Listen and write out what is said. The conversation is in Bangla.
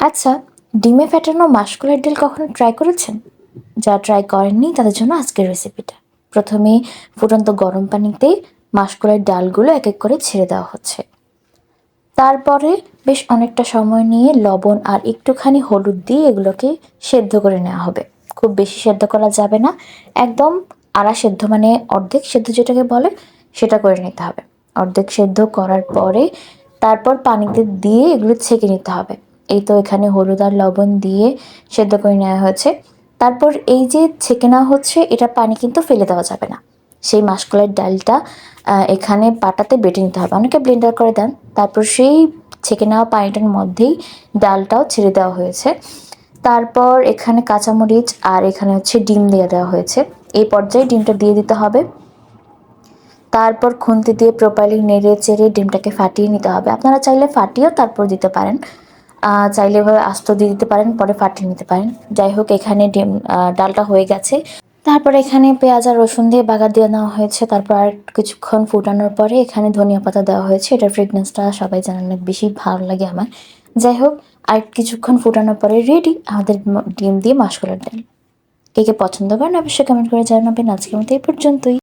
আচ্ছা, ডিমে ফেটানো মাসকলাই ডিল কখনো ট্রাই করেছেন? যারা ট্রাই করেননি তাদের জন্য আজকের রেসিপিটা। প্রথমে ফুটন্ত গরম পানিতে মাসকলাইয়ের ডালগুলো এক এক করে ছেড়ে দেওয়া হচ্ছে। তারপরে বেশ অনেকটা সময় নিয়ে লবণ আর একটুখানি হলুদ দিয়ে এগুলোকে সেদ্ধ করে নেওয়া হবে। খুব বেশি সেদ্ধ করা যাবে না, একদম আড়া সেদ্ধ মানে অর্ধেক সেদ্ধ যেটাকে বলে সেটা করে নিতে হবে। অর্ধেক সেদ্ধ করার পরে তারপর পানিতে দিয়ে এগুলো ছেঁকে নিতে হবে। এই তো এখানে হলুদ আর লবণ দিয়ে সেদ্ধ করে নেওয়া হয়েছে। তারপর এই যে ছেঁকে নেওয়া হচ্ছে, এটা পানি কিন্তু ফেলে দেওয়া যাবে না। সেই মাসকলাইয়ের ডালটা এখানে পাটাতে বেটে নিতে হবে, অনেকে ব্লেন্ডার করে দেন। তারপর সেই ছেঁকে নেওয়া পানিটার মধ্যেই ডালটাও ছেড়ে দেওয়া হয়েছে। তারপর এখানে কাঁচামরিচ আর এখানে হচ্ছে ডিম দিয়ে দেওয়া হয়েছে। এই পর্যায়ে ডিমটা দিয়ে দিতে হবে। তারপর খুন্তি দিয়ে প্রপারলি নেড়ে চেড়ে ডিমটাকে ফাটিয়ে নিতে হবে। আপনারা চাইলে ফাটিয়েও তারপর দিতে পারেন, চাইলে এভাবে আস্ত দিয়ে দিতে পারেন, পরে ফাটিয়ে নিতে পারেন। যাই হোক, এখানে ডালটা হয়ে গেছে। তারপরে এখানে পেঁয়াজ আর রসুন দিয়ে বাগার দিয়ে নেওয়া হয়েছে। তারপর আর কিছুক্ষণ ফুটানোর পরে এখানে ধনিয়া পাতা দেওয়া হয়েছে। এটার ফ্রেগনেন্সটা সবাই জানেন অনেক বেশি ভালো লাগে আমার। যাই হোক, আর কিছুক্ষণ ফুটানোর পরে রেডি আমাদের ডিম দিয়ে মাসকলাইয়ের ডাল। কে কে পছন্দ করেন অবশ্যই কমেন্ট করে জানাবেন। আজকের মতো এই পর্যন্তই।